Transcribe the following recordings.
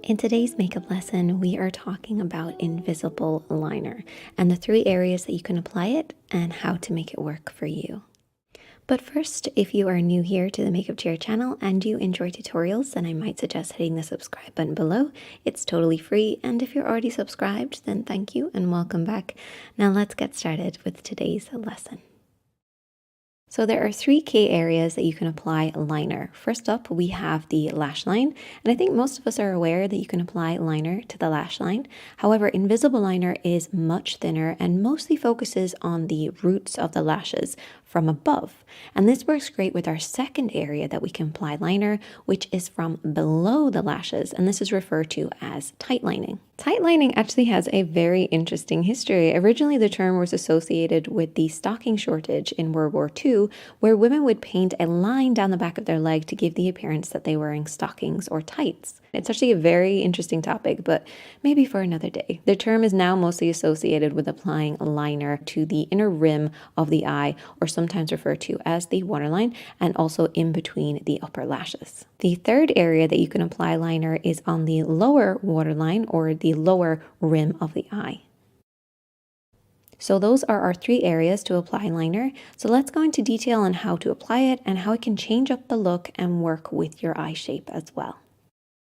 In today's makeup lesson, we are talking about invisible liner and the 3 areas that you can apply it and how to make it work for you. But first, if you are new here to the Makeup Chair channel and you enjoy tutorials, then I might suggest hitting the subscribe button below. It's totally free, and if you're already subscribed, then thank you and welcome back. Now let's get started with today's lesson. So there are 3 key areas that you can apply liner. First up, we have the lash line, and I think most of us are aware that you can apply liner to the lash line. However, invisible liner is much thinner and mostly focuses on the roots of the lashes from above. And this works great with our second area that we can apply liner, which is from below the lashes, and this is referred to as tight lining. Tight lining actually has a very interesting history. Originally, the term was associated with the stocking shortage in World War II, where women would paint a line down the back of their leg to give the appearance that they were wearing stockings or tights. It's actually a very interesting topic, but maybe for another day. The term is now mostly associated with applying liner to the inner rim of the eye, or sometimes referred to as the waterline, and also in between the upper lashes. The third area that you can apply liner is on the lower waterline or the lower rim of the eye. So those are our 3 areas to apply liner. So let's go into detail on how to apply it and how it can change up the look and work with your eye shape as well.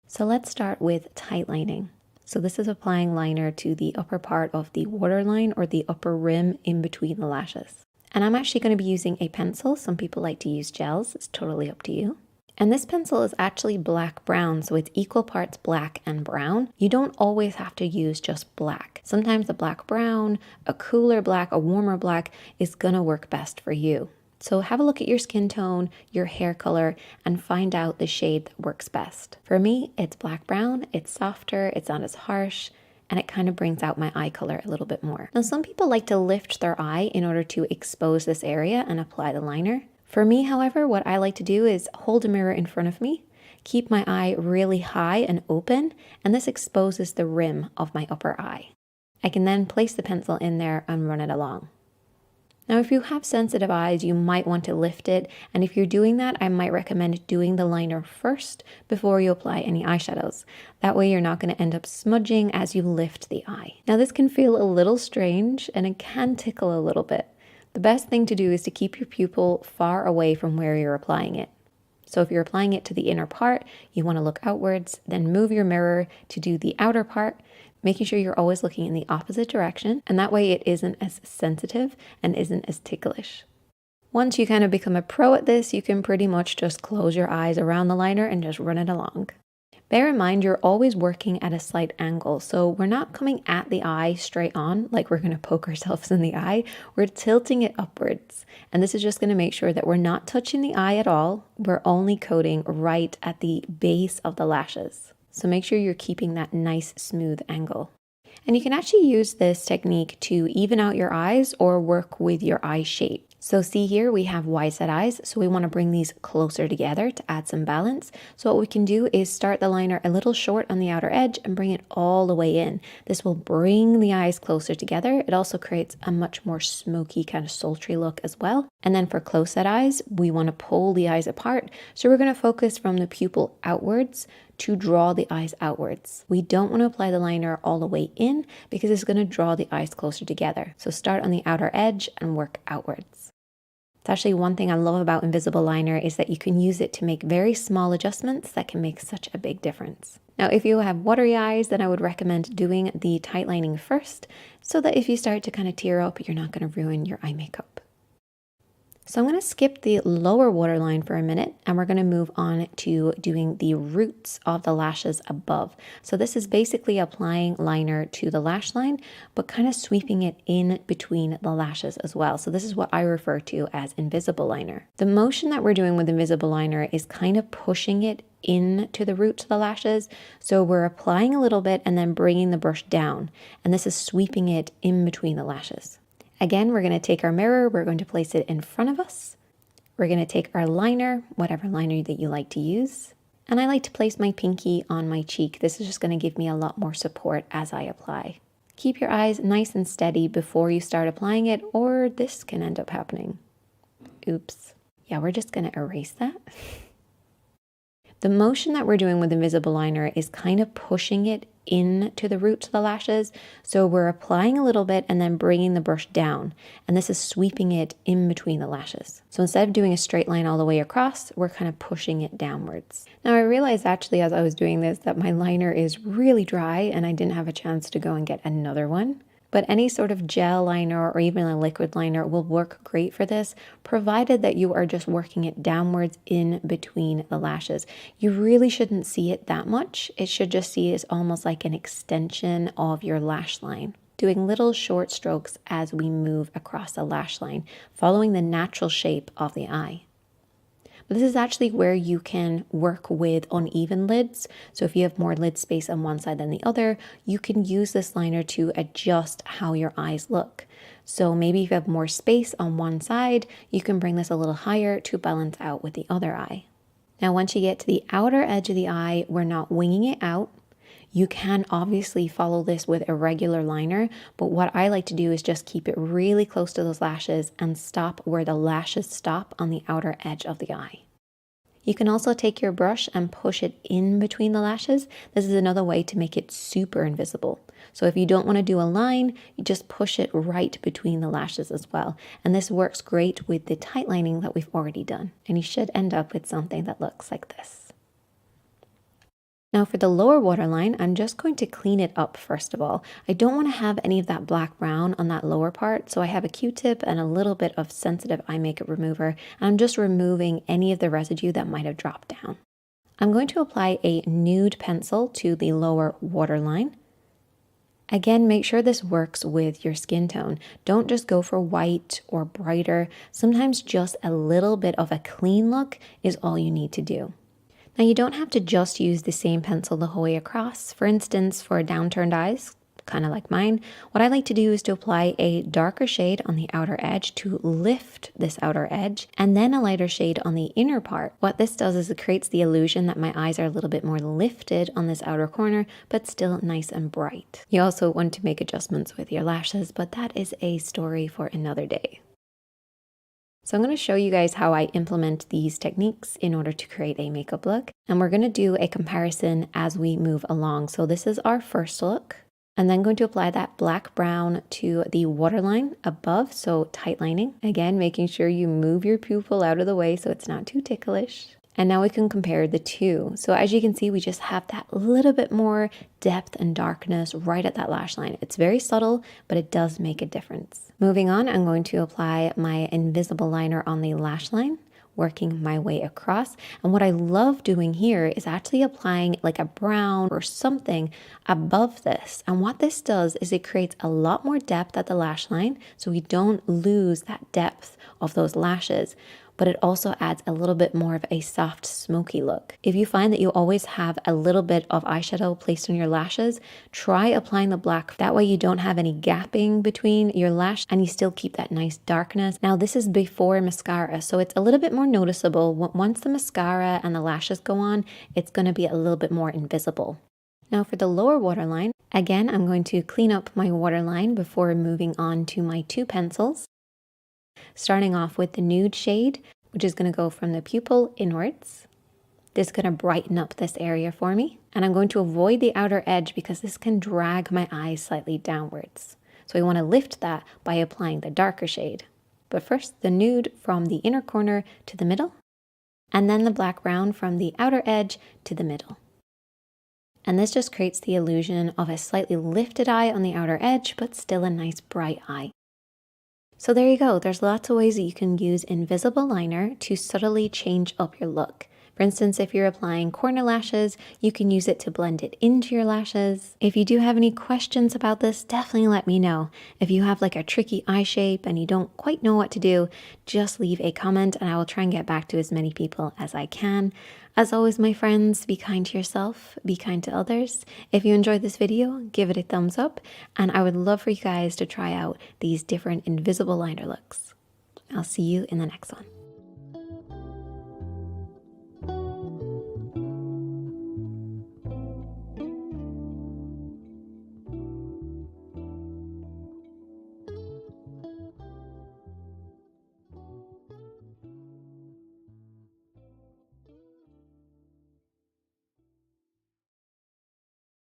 So let's start with tight lining. So this is applying liner to the upper part of the waterline or the upper rim in between the lashes. And I'm actually going to be using a pencil. Some people like to use gels. It's totally up to you. And this pencil is actually black-brown, so it's equal parts black and brown. You don't always have to use just black. Sometimes a black-brown, a cooler black, a warmer black is gonna work best for you. So have a look at your skin tone, your hair color, and find out the shade that works best. For me, it's black-brown, it's softer, it's not as harsh, and it kind of brings out my eye color a little bit more. Now, some people like to lift their eye in order to expose this area and apply the liner. For me, however, what I like to do is hold a mirror in front of me, keep my eye really high and open, and this exposes the rim of my upper eye. I can then place the pencil in there and run it along. Now, if you have sensitive eyes, you might want to lift it, and if you're doing that, I might recommend doing the liner first before you apply any eyeshadows. That way you're not going to end up smudging as you lift the eye. Now, this can feel a little strange, and it can tickle a little bit. The best thing to do is to keep your pupil far away from where you're applying it. So if you're applying it to the inner part, you want to look outwards, then move your mirror to do the outer part, making sure you're always looking in the opposite direction, and that way it isn't as sensitive and isn't as ticklish. Once you kind of become a pro at this, you can pretty much just close your eyes around the liner and just run it along. Bear in mind, you're always working at a slight angle, so we're not coming at the eye straight on like we're going to poke ourselves in the eye. We're tilting it upwards, and this is just going to make sure that we're not touching the eye at all. We're only coating right at the base of the lashes. So make sure you're keeping that nice smooth angle. And you can actually use this technique to even out your eyes or work with your eye shape. So see here, we have wide set eyes, so we want to bring these closer together to add some balance. So what we can do is start the liner a little short on the outer edge and bring it all the way in. This will bring the eyes closer together. It also creates a much more smoky, kind of sultry look as well. And then for close set eyes, we want to pull the eyes apart. So we're going to focus from the pupil outwards to draw the eyes outwards. We don't want to apply the liner all the way in because it's going to draw the eyes closer together. So start on the outer edge and work outwards. It's actually one thing I love about invisible liner is that you can use it to make very small adjustments that can make such a big difference. Now, if you have watery eyes, then I would recommend doing the tight lining first so that if you start to kind of tear up, you're not going to ruin your eye makeup. So I'm going to skip the lower waterline for a minute and we're going to move on to doing the roots of the lashes above. So this is basically applying liner to the lash line, but kind of sweeping it in between the lashes as well. So this is what I refer to as invisible liner. The motion that we're doing with invisible liner is kind of pushing it into the roots of the lashes. So we're applying a little bit and then bringing the brush down. And this is sweeping it in between the lashes. Again, we're going to take our mirror, we're going to place it in front of us. We're going to take our liner, whatever liner that you like to use. And I like to place my pinky on my cheek. This is just going to give me a lot more support as I apply. Keep your eyes nice and steady before you start applying it, or this can end up happening. Oops. Yeah, we're just going to erase that. The motion that we're doing with invisible liner is kind of pushing it into the roots of the lashes. So we're applying a little bit and then bringing the brush down. And this is sweeping it in between the lashes. So instead of doing a straight line all the way across, we're kind of pushing it downwards. Now I realized actually as I was doing this that my liner is really dry and I didn't have a chance to go and get another one. But any sort of gel liner or even a liquid liner will work great for this, provided that you are just working it downwards in between the lashes. You really shouldn't see it that much. It should just see it as almost like an extension of your lash line. Doing little short strokes as we move across the lash line, following the natural shape of the eye. But this is actually where you can work with uneven lids. So if you have more lid space on one side than the other, you can use this liner to adjust how your eyes look. So maybe if you have more space on one side, you can bring this a little higher to balance out with the other eye. Now, once you get to the outer edge of the eye, we're not winging it out. You can obviously follow this with a regular liner, but what I like to do is just keep it really close to those lashes and stop where the lashes stop on the outer edge of the eye. You can also take your brush and push it in between the lashes. This is another way to make it super invisible. So if you don't want to do a line, you just push it right between the lashes as well. And this works great with the tight lining that we've already done. And you should end up with something that looks like this. Now for the lower waterline, I'm just going to clean it up first of all. I don't want to have any of that black brown on that lower part, so I have a Q-tip and a little bit of sensitive eye makeup remover, and I'm just removing any of the residue that might have dropped down. I'm going to apply a nude pencil to the lower waterline. Again, make sure this works with your skin tone. Don't just go for white or brighter. Sometimes just a little bit of a clean look is all you need to do. Now you don't have to just use the same pencil the whole way across. For instance, for downturned eyes, kind of like mine, what I like to do is to apply a darker shade on the outer edge to lift this outer edge, and then a lighter shade on the inner part. What this does is it creates the illusion that my eyes are a little bit more lifted on this outer corner, but still nice and bright. You also want to make adjustments with your lashes, but that is a story for another day. So I'm going to show you guys how I implement these techniques in order to create a makeup look. And we're going to do a comparison as we move along. So this is our first look. And then going to apply that black brown to the waterline above, so tight lining. Again, making sure you move your pupil out of the way so it's not too ticklish. And now we can compare the two. So as you can see, we just have that little bit more depth and darkness right at that lash line. It's very subtle, but it does make a difference. Moving on, I'm going to apply my invisible liner on the lash line, working my way across. And what I love doing here is actually applying like a brown or something above this. And what this does is it creates a lot more depth at the lash line, so we don't lose that depth of those lashes. But it also adds a little bit more of a soft, smoky look. If you find that you always have a little bit of eyeshadow placed on your lashes, try applying the black. That way you don't have any gapping between your lash and you still keep that nice darkness. Now this is before mascara, so it's a little bit more noticeable. Once the mascara and the lashes go on, it's going to be a little bit more invisible. Now for the lower waterline, again, I'm going to clean up my waterline before moving on to my two pencils. Starting off with the nude shade, which is going to go from the pupil inwards. This is going to brighten up this area for me. And I'm going to avoid the outer edge because this can drag my eyes slightly downwards. So I want to lift that by applying the darker shade. But first, the nude from the inner corner to the middle, and then the black brown from the outer edge to the middle. And this just creates the illusion of a slightly lifted eye on the outer edge, but still a nice bright eye. So there you go. There's lots of ways that you can use invisible liner to subtly change up your look. For instance, if you're applying corner lashes, you can use it to blend it into your lashes. If you do have any questions about this, definitely let me know. If you have like a tricky eye shape and you don't quite know what to do, just leave a comment and I will try and get back to as many people as I can. As always, my friends, be kind to yourself, be kind to others. If you enjoyed this video, give it a thumbs up, and I would love for you guys to try out these different invisible liner looks. I'll see you in the next one.